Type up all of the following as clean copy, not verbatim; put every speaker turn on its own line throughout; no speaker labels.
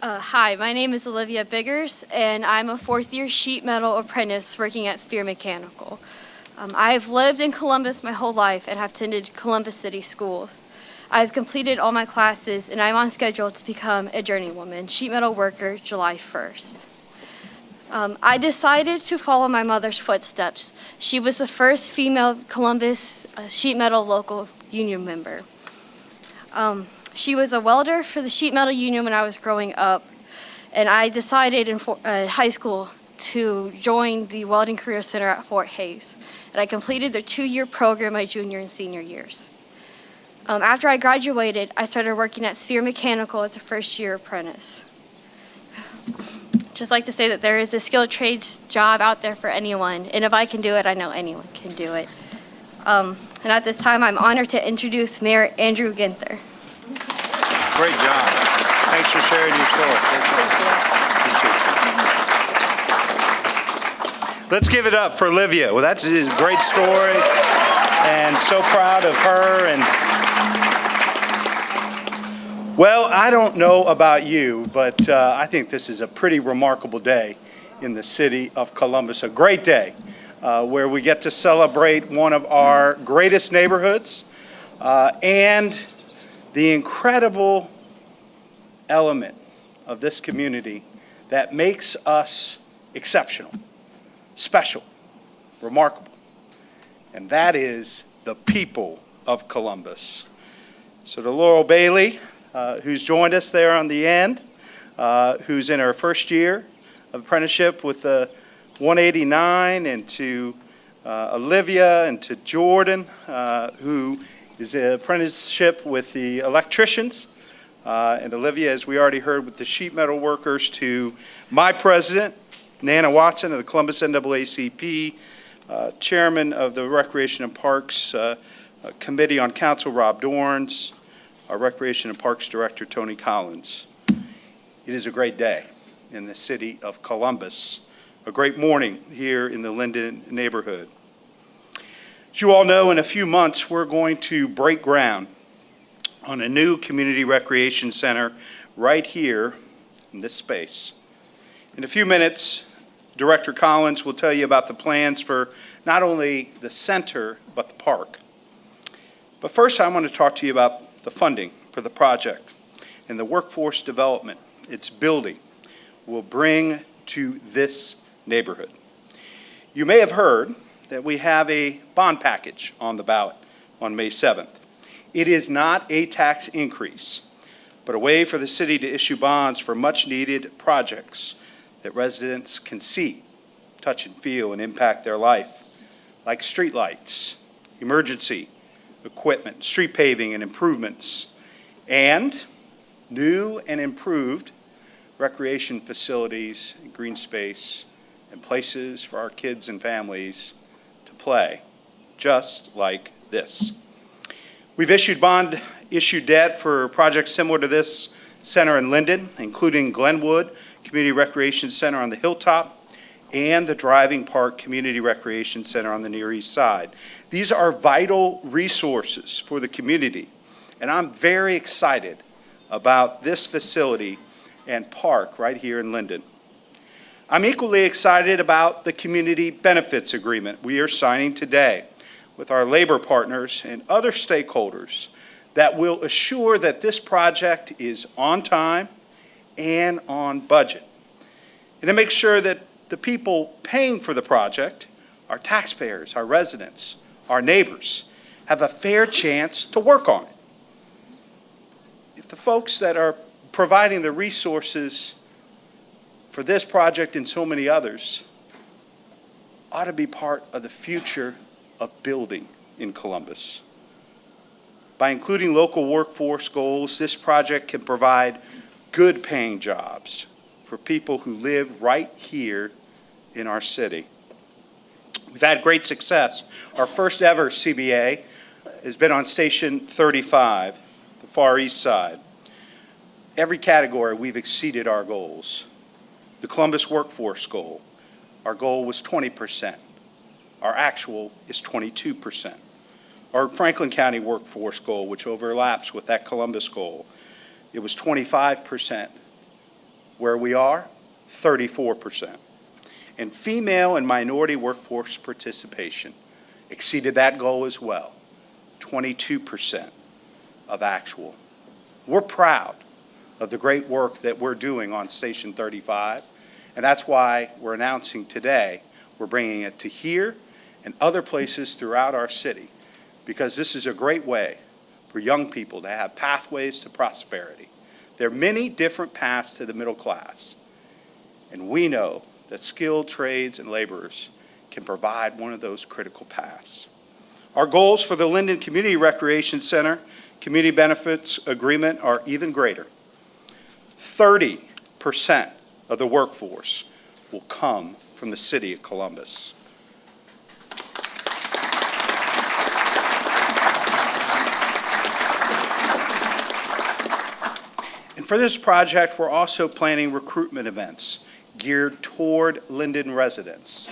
Hi, my name is Olivia Biggers, and I'm a fourth-year sheet metal apprentice working at Spear Mechanical. I've lived in Columbus my whole life and have attended Columbus City schools. I've completed all my classes, and I'm on schedule to become a journeywoman sheet metal worker July 1st. I decided to follow my mother's footsteps. She was the first female Columbus sheet metal local union member. She was a welder for the sheet metal union when I was growing up, and I decided in high school to join the Welding Career Center at Fort Hays, and I completed the 2-year program my junior and senior years. After I graduated, I started working at Spear Mechanical as a first-year apprentice. Just like to say that there is a skilled trades job out there for anyone, and if I can do it, I know anyone can do it. And at this time, I'm honored to introduce Mayor Andrew Ginther.
Great job. Thanks for sharing your story. Let's give it up for Olivia. Well, that's a great story, and so proud of her. And well, I don't know about you, but I think this is a pretty remarkable day in the city of Columbus. A great day where we get to celebrate one of our greatest neighborhoods and the incredible element of this community that makes us exceptional, special, remarkable, and that is the people of Columbus. So to Laurel Bailey, who's joined us there on the end, who's in her first year of apprenticeship with 189, and to Olivia, and to Jordan, who is an apprenticeship with the electricians, and Olivia, as we already heard, with the sheet metal workers, to my president, Nana Watson of the Columbus NAACP, chairman of the Recreation and Parks Committee on Council, Rob Dorns, our Recreation and Parks Director, Tony Collins. It is a great day in the city of Columbus, a great morning here in the Linden neighborhood. As you all know, in a few months, we're going to break ground on a new community recreation center right here in this space. In a few minutes, Director Collins will tell you about the plans for not only the center, but the park. But first, I want to talk to you about the funding for the project and the workforce development its building will bring to this neighborhood. You may have heard that we have a bond package on the ballot on May 7th. It is not a tax increase, but a way for the city to issue bonds for much-needed projects that residents can see, touch and feel, and impact their life, like streetlights, emergency equipment, street paving and improvements, and new and improved recreation facilities, green space, and places for our kids and families to play, just like this. We've issued debt for projects similar to this center in Linden, including Glenwood Community Recreation Center on the Hilltop and the Driving Park Community Recreation Center on the Near East Side. These are vital resources for the community, and I'm very excited about this facility and park right here in Linden. I'm equally excited about the community benefits agreement we are signing today with our labor partners and other stakeholders that will assure that this project is on time and on budget. And to make sure that the people paying for the project, our taxpayers, our residents, our neighbors, have a fair chance to work on it. If the folks that are providing the resources for this project and so many others ought to be part of the future of building in Columbus. By including local workforce goals, this project can provide good paying jobs for people who live right here in our city. We've had great success. Our first ever CBA has been on Station 35, the Far East Side. Every category we've exceeded our goals. The Columbus workforce goal, our goal was 20%. Our actual is 22%. Our Franklin County workforce goal, which overlaps with that Columbus goal, it was 25%. Where we are, 34%. And female and minority workforce participation exceeded that goal as well, 22% of actual. We're proud of the great work that we're doing on Station 35, and that's why we're announcing today we're bringing it to here and other places throughout our city, because this is a great way for young people to have pathways to prosperity. There are many different paths to the middle class, and we know that skilled trades and laborers can provide one of those critical paths. Our goals for the Linden Community Recreation Center Community Benefits Agreement are even greater. 30% of the workforce will come from the city of Columbus. And for this project, we're also planning recruitment events geared toward Linden residents,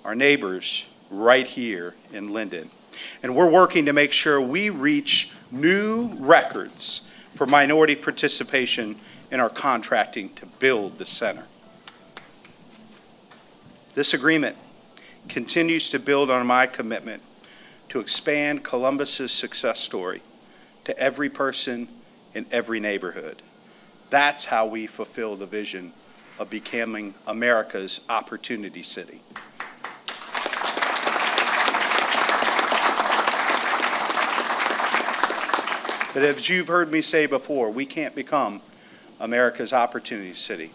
our neighbors right here in Linden. And we're working to make sure we reach new records for minority participation in our contracting to build the center. This agreement continues to build on my commitment to expand Columbus's success story to every person in every neighborhood. That's how we fulfill the vision of becoming America's opportunity city. But as you've heard me say before, we can't become America's opportunity city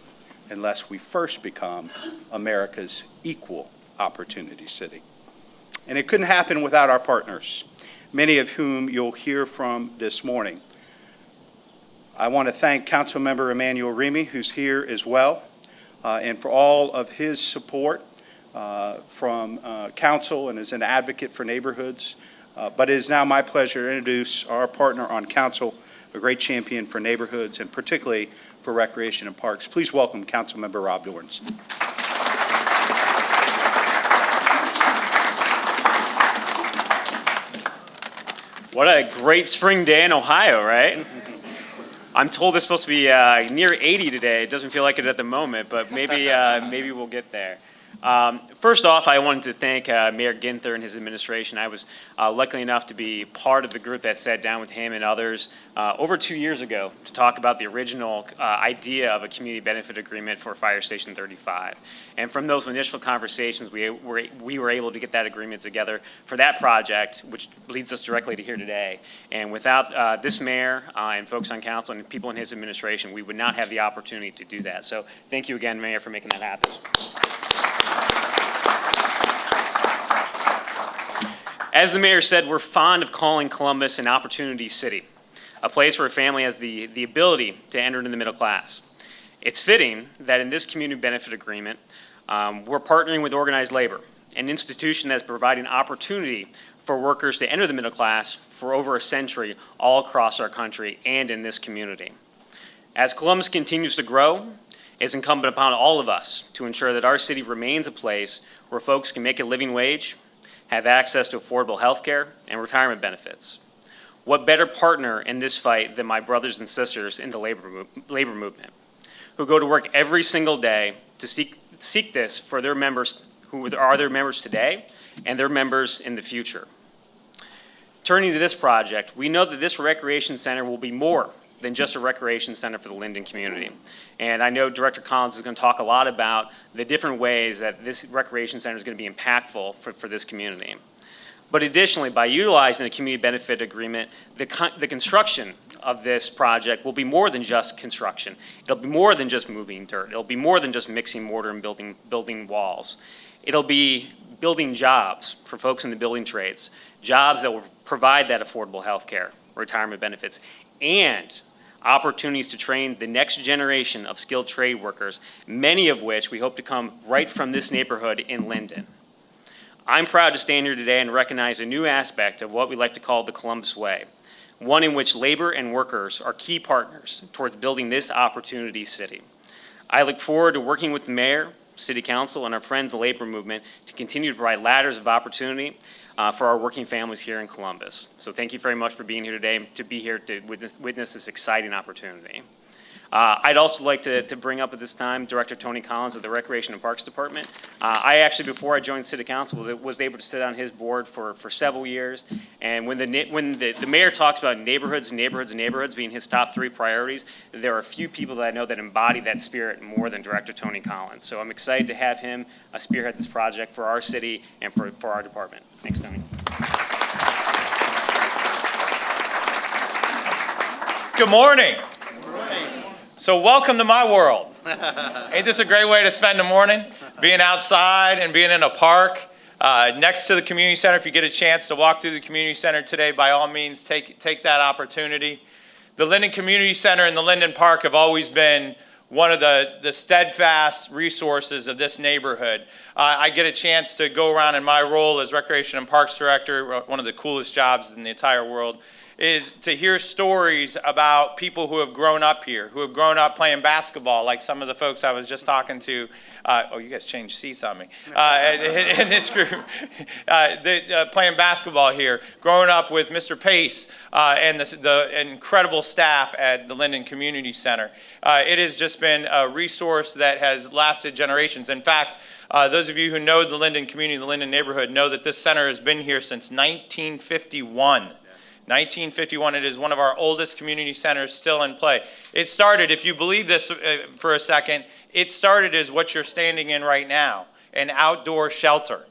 unless we first become America's equal opportunity city. And it couldn't happen without our partners, many of whom you'll hear from this morning. I want to thank Councilmember Emmanuel Remy, who's here as well, and for all of his support from council and as an advocate for neighborhoods. But it is now my pleasure to introduce our partner on council, a great champion for neighborhoods and particularly for recreation and parks. Please welcome Councilmember Rob Dorns.
What a great spring day in Ohio, right? I'm told it's supposed to be near 80 today. It doesn't feel like it at the moment, but maybe we'll get there. First off, I wanted to thank Mayor Ginther and his administration. I was lucky enough to be part of the group that sat down with him and others over 2 years ago to talk about the original idea of a community benefit agreement for Fire Station 35. And from those initial conversations, we were able to get that agreement together for that project, which leads us directly to here today. And without this mayor and folks on council and people in his administration, we would not have the opportunity to do that. So thank you again, Mayor, for making that happen. As the mayor said, we're fond of calling Columbus an opportunity city, a place where a family has the ability to enter into the middle class. It's fitting that in this community benefit agreement, we're partnering with organized labor, an institution that's providing opportunity for workers to enter the middle class for over a century all across our country and in this community. As Columbus continues to grow, it's incumbent upon all of us to ensure that our city remains a place where folks can make a living wage, have access to affordable health care and retirement benefits. What better partner in this fight than my brothers and sisters in the labor movement, who go to work every single day to seek this for their members who are their members today and their members in the future. Turning to this project, we know that this recreation center will be more than just a recreation center for the Linden community. And I know Director Collins is going to talk a lot about the different ways that this recreation center is going to be impactful for this community. But additionally, by utilizing a community benefit agreement, the construction of this project will be more than just construction. It'll be more than just moving dirt. It'll be more than just mixing mortar and building walls. It'll be building jobs for folks in the building trades, jobs that will provide that affordable health care, retirement benefits, and opportunities to train the next generation of skilled trade workers, many of which we hope to come right from this neighborhood in Linden. I'm proud to stand here today and recognize a new aspect of what we like to call the Columbus Way, one in which labor and workers are key partners towards building this opportunity city. I look forward to working with the mayor, city council, and our friends in the labor movement to continue to provide ladders of opportunity for our working families here in Columbus. So thank you very much for being here today, to be here to witness this exciting opportunity. I'd also like to bring up at this time Director Tony Collins of the Recreation and Parks Department. I actually, before I joined City Council, was able to sit on his board for several years. And when the mayor talks about neighborhoods being his top 3 priorities, there are a few people that I know that embody that spirit more than Director Tony Collins. So I'm excited to have him spearhead this project for our city and for our department. Thanks, Tony.
Good morning. So welcome to my world. Ain't this a great way to spend the morning? Being outside and being in a park next to the community center. If you get a chance to walk through the community center today, by all means, take that opportunity. The Linden Community Center and the Linden Park have always been one of the steadfast resources of this neighborhood. I get a chance to go around in my role as Recreation and Parks Director, one of the coolest jobs in the entire world, is to hear stories about people who have grown up here, who have grown up playing basketball, like some of the folks I was just talking to. Oh, you guys changed seats on me. In this group, playing basketball here, growing up with Mr. Pace and the incredible staff at the Linden Community Center. It has just been a resource that has lasted generations. In fact, those of you who know the Linden community, the Linden neighborhood, know that this center has been here since 1951. 1951, it is one of our oldest community centers still in play. It started, if you believe this for a second, it started as what you're standing in right now, an outdoor shelter.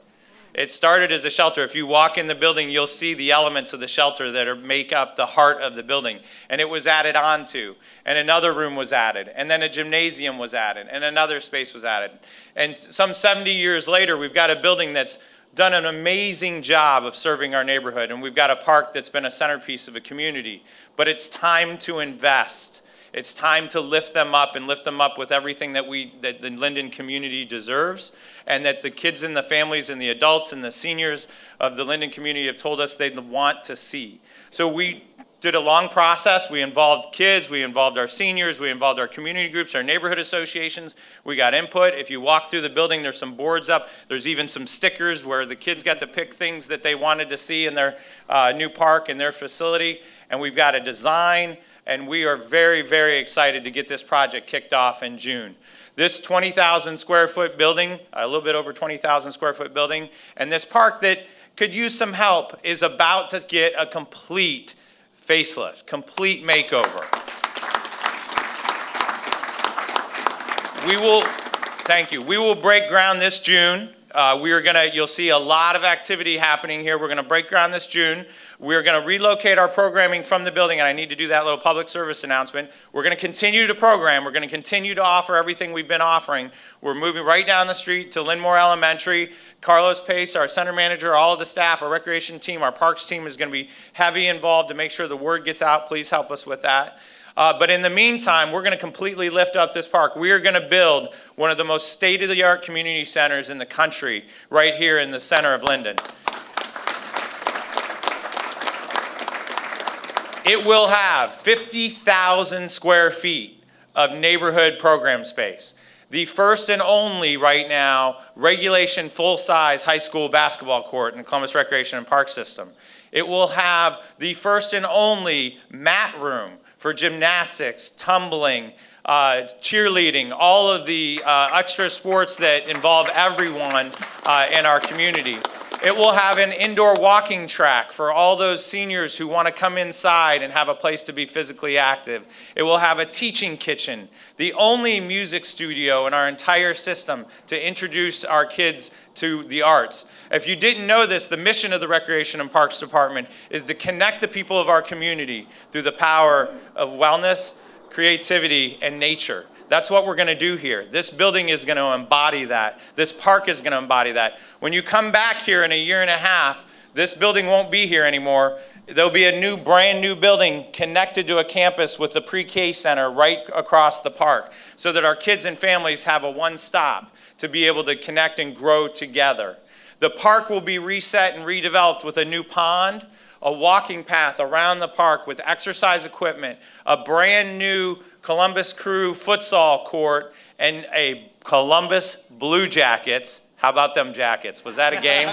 It started as a shelter. If you walk in the building, you'll see the elements of the shelter that make up the heart of the building. And it was added onto, and another room was added, and then a gymnasium was added, and another space was added. And some 70 years later, we've got a building that's done an amazing job of serving our neighborhood, and we've got a park that's been a centerpiece of a community. But it's time to invest. It's time to lift them up and lift them up with everything that the Linden community deserves, and that the kids and the families and the adults and the seniors of the Linden community have told us they want to see. So we did a long process. We involved kids, we involved our seniors, we involved our community groups, our neighborhood associations. We got input. If you walk through the building, there's some boards up. There's even some stickers where the kids got to pick things that they wanted to see in their new park and their facility. And we've got a design, and we are very, very excited to get this project kicked off in June. This 20,000 square foot building, a little bit over 20,000 square foot building, and this park that could use some help is about to get a complete facelift, complete makeover. Thank you. We will break ground this June. You'll see a lot of activity happening here. We're gonna break ground this June. We're gonna relocate our programming from the building, and I need to do that little public service announcement. We're gonna continue to program. We're gonna continue to offer everything we've been offering. We're moving right down the street to Linmore Elementary. Carlos Pace, our center manager, all of the staff, our recreation team, our parks team is gonna be heavy involved to make sure the word gets out. Please help us with that. But in the meantime, we're going to completely lift up this park. We are going to build one of the most state-of-the-art community centers in the country right here in the center of Linden. It will have 50,000 square feet of neighborhood program space. The first and only right now regulation full-size high school basketball court in the Columbus Recreation and Park System. It will have the first and only mat room for gymnastics, tumbling, cheerleading, all of the extra sports that involve everyone in our community. It will have an indoor walking track for all those seniors who want to come inside and have a place to be physically active. It will have a teaching kitchen, the only music studio in our entire system to introduce our kids to the arts. If you didn't know this, the mission of the Recreation and Parks Department is to connect the people of our community through the power of wellness, creativity, and nature. That's what we're going to do here. This building is going to embody that. This park is going to embody that. When you come back here in a year and a half, this building won't be here anymore. There'll be a brand new building connected to a campus with the pre-K center right across the park so that our kids and families have a one-stop to be able to connect and grow together. The park will be reset and redeveloped with a new pond, a walking path around the park with exercise equipment, a brand new Columbus Crew futsal court, and a Columbus Blue Jackets, How about them Jackets? Was that a game?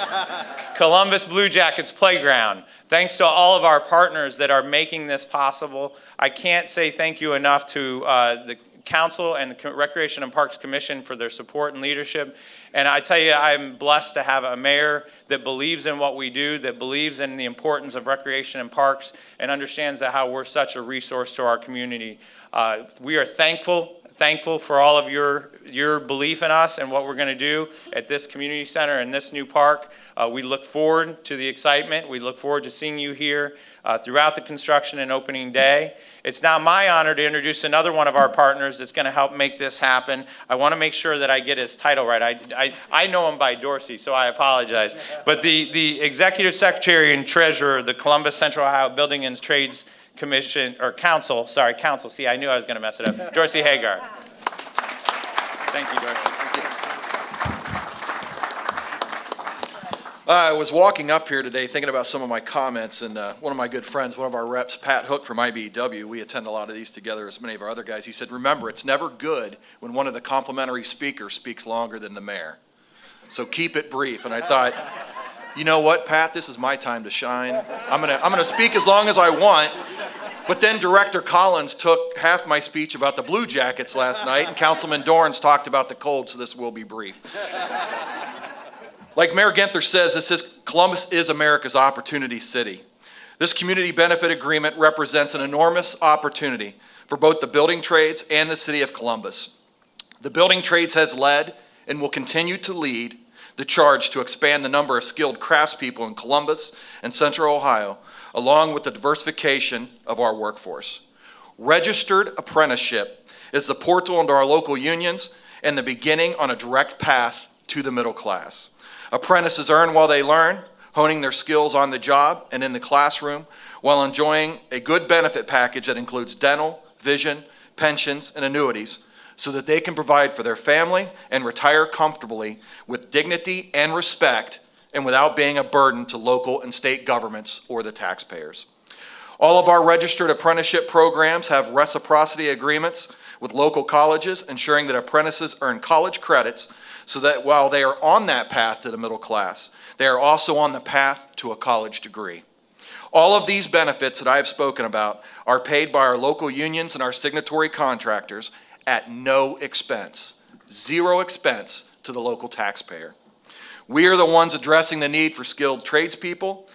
Columbus Blue Jackets Playground. Thanks to all of our partners that are making this possible. I can't say thank you enough to the Council and the Recreation and Parks Commission for their support and leadership. And I tell you, I'm blessed to have a mayor that believes in what we do, that believes in the importance of recreation and parks, and understands that how we're such a resource to our community. We are thankful for all of your belief in us and what we're going to do at this community center and this new park. We look forward to the excitement. We look forward to seeing you here throughout the construction and opening day. It's now my honor to introduce another one of our partners that's going to help make this happen. I want to make sure that I get his title right. I know him by Dorsey, so I apologize. But the Executive Secretary and Treasurer of the Columbus Central Ohio Building and Trades Commission, or Council. See, I knew I was going to mess it up. Dorsey Hagar. Thank you, Dorsey.
I was walking up here today thinking about some of my comments, and one of my good friends, one of our reps, Pat Hook from IBEW, we attend a lot of these together as many of our other guys, he said, remember, it's never good when one of the complimentary speakers speaks longer than the mayor. So keep it brief. And I thought, you know what, Pat, this is my time to shine. I'm gonna speak as long as I want. But then Director Collins took half my speech about the Blue Jackets last night, and Councilman Dorns talked about the cold, so this will be brief. Like Mayor Ginther says, Columbus is America's opportunity city. This community benefit agreement represents an enormous opportunity for both the building trades and the city of Columbus. The building trades has led and will continue to lead the charge to expand the number of skilled craftspeople in Columbus and Central Ohio, along with the diversification of our workforce. Registered apprenticeship is the portal into our local unions and the beginning on a direct path to the middle class. Apprentices earn while they learn, honing their skills on the job and in the classroom, while enjoying a good benefit package that includes dental, vision, pensions, and annuities, so that they can provide for their family and retire comfortably with dignity and respect, and without being a burden to local and state governments or the taxpayers. All of our registered apprenticeship programs have reciprocity agreements with local colleges, ensuring that apprentices earn college credits so that while they are on that path to the middle class, they are also on the path to a college degree. All of these benefits that I have spoken about are paid by our local unions and our signatory contractors at no expense, zero expense to the local taxpayer. We are the ones addressing the need for skilled tradespeople,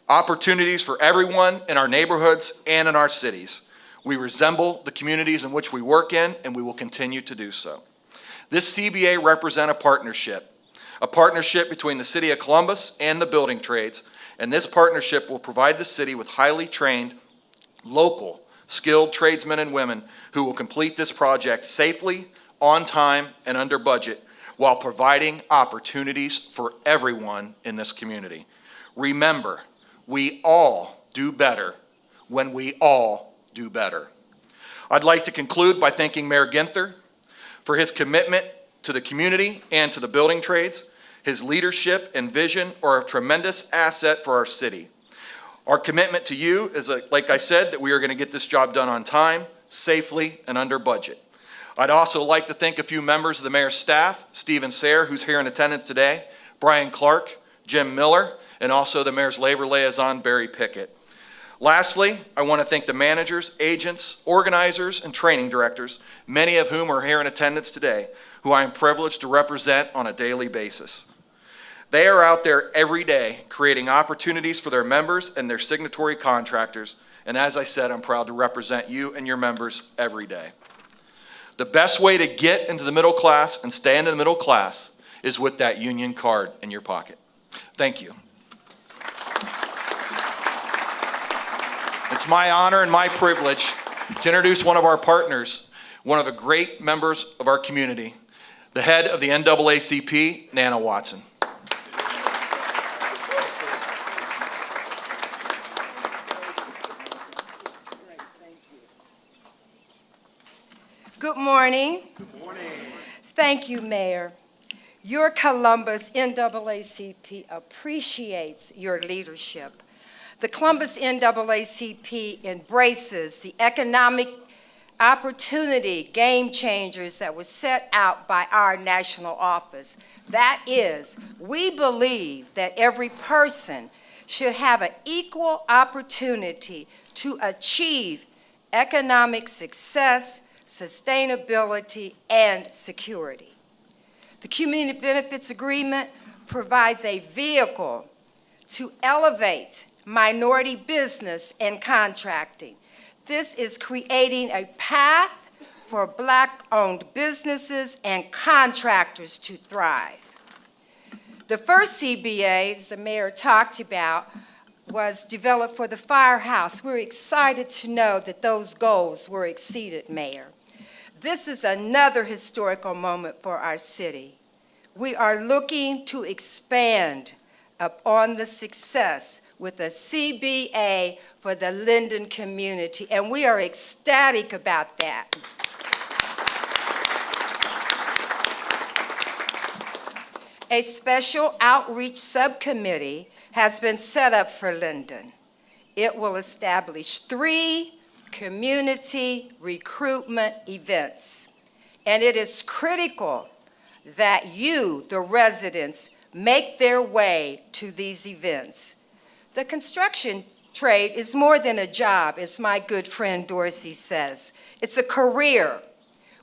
opportunities for everyone in our neighborhoods and in our cities. We resemble the communities in which we work in, and we will continue to do so. This CBA represents a partnership between the City of Columbus and the building trades, and this partnership will provide the city with highly trained, local, skilled tradesmen and women who will complete this project safely, on time, and under budget, while providing opportunities for everyone in this community. Remember, we all do better when we all do better. I'd like to conclude by thanking Mayor Ginther for his commitment to the community and to the building trades. His leadership and vision are a tremendous asset for our city. Our commitment to you is, like I said, that we are going to get this job done on time, safely, and under budget. I'd also like to thank a few members of the mayor's staff, Stephen Sayre, who's here in attendance today, Brian Clark, Jim Miller, and also the mayor's labor liaison, Barry Pickett. Lastly, I want to thank the managers, agents, organizers, and training directors, many of whom are here in attendance today, who I am privileged to represent on a daily basis. They are out there every day creating opportunities for their members and their signatory contractors, and as I said, I'm proud to represent you and your members every day. The best way to get into the middle class and stay in the middle class is with that union card in your pocket. Thank you. It's my honor and my privilege to introduce one of our partners, one of the great members of our community, the head of the NAACP, Nana Watson.
Good morning. Good morning. Thank you, Mayor. Your Columbus NAACP appreciates your leadership. The Columbus NAACP embraces the economic opportunity game changers that were set out by our national office. That is, we believe that every person should have an equal opportunity to achieve economic success, sustainability, and security. The Community Benefits Agreement provides a vehicle to elevate minority business and contracting. This is creating a path for Black-owned businesses and contractors to thrive. The first CBA, as the mayor talked about, was developed for the firehouse. We're excited to know that those goals were exceeded, Mayor. This is another historical moment for our city. We are looking to expand upon the success with a CBA for the Linden community, and we are ecstatic about that. A special outreach subcommittee has been set up for Linden. It will establish 3 community recruitment events, and it is critical that you, the residents, make their way to these events. The construction trade is more than a job, as my good friend Dorsey says. It's a career.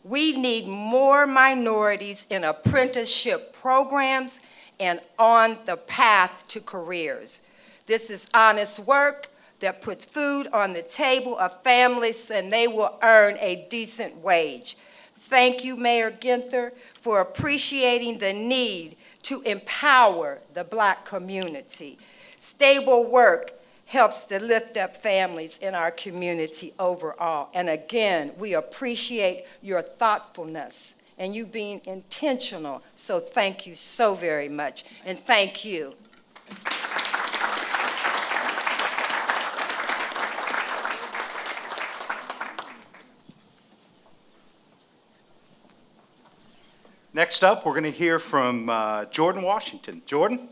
We need more minorities in apprenticeship programs and on the path to careers. This is honest work that puts food on the table of families, and they will earn a decent wage. Thank you, Mayor Ginther, for appreciating the need to empower the Black community. Stable work helps to lift up families in our community overall. And again, we appreciate your thoughtfulness and you being intentional. So thank you so very much. And thank you.
Next up, we're going to hear from Jordan Washington. Jordan?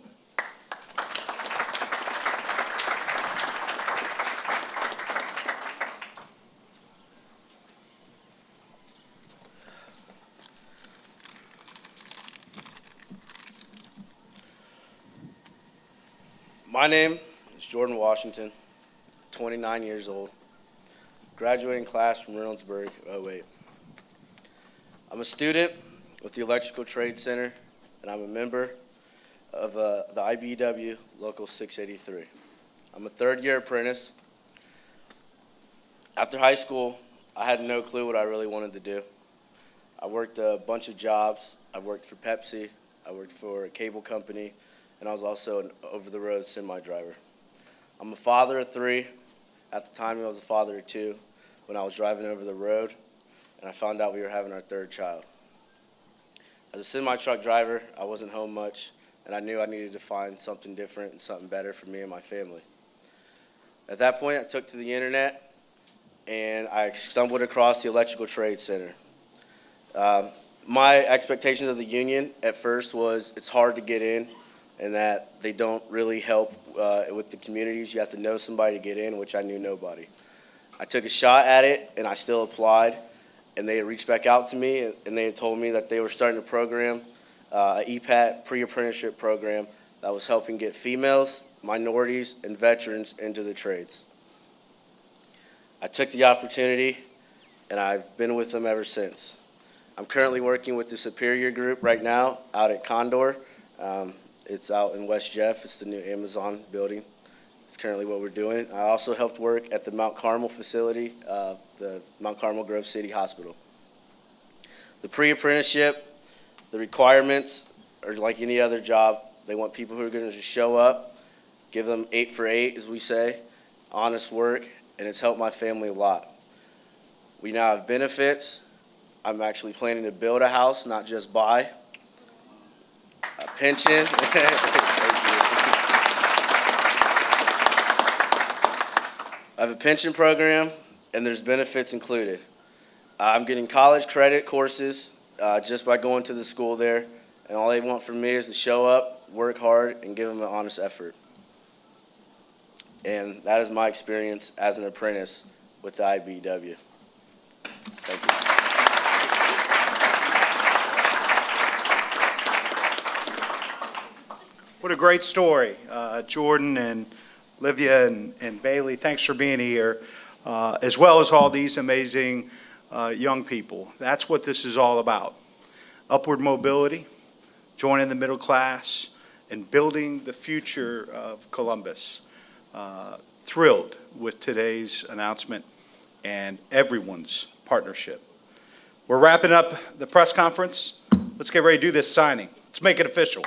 My name is Jordan Washington, 29 years old, graduating class from Reynoldsburg, 08. I'm a student with the Electrical Trade Center, and I'm a member of the IBEW Local 683. I'm a third-year apprentice. After high school, I had no clue what I really wanted to do. I worked a bunch of jobs. I worked for Pepsi, I worked for a cable company, and I was also an over-the-road semi-driver. I'm a father of 3. At the time, I was a father of 2 when I was driving over the road, and I found out we were having our 3rd child. As a semi-truck driver, I wasn't home much, and I knew I needed to find something different and something better for me and my family. At that point, I took to the internet, and I stumbled across the Electrical Trade Center. My expectations of the union at first was it's hard to get in, and that they don't really help with the communities. You have to know somebody to get in, which I knew nobody. I took a shot at it, and I still applied. And they had reached back out to me, and they had told me that they were starting a program, an EPAT pre-apprenticeship program that was helping get females, minorities, and veterans into the trades. I took the opportunity, and I've been with them ever since. I'm currently working with the Superior Group right now out at Condor. It's out in West Jeff. It's the new Amazon building. It's currently what we're doing. I also helped work at the Mount Carmel facility, the Mount Carmel Grove City Hospital. The pre-apprenticeship, the requirements are like any other job. They want people who are going to just show up, give them 8 for 8, as we say, honest work, and it's helped my family a lot. We now have benefits. I'm actually planning to build a house, not just buy. A pension. I have a pension program, and there's benefits included. I'm getting college credit courses just by going to the school there, and all they want from me is to show up, work hard, and give them an honest effort. And that is my experience as an apprentice with the IBEW. Thank you.
What a great story. Jordan and Livia and Bailey, thanks for being here, as well as all these amazing young people. That's what this is all about. Upward mobility, joining the middle class, and building the future of Columbus. Thrilled with today's announcement and everyone's partnership. We're wrapping up the press conference. Let's get ready to do this signing. Let's make it official.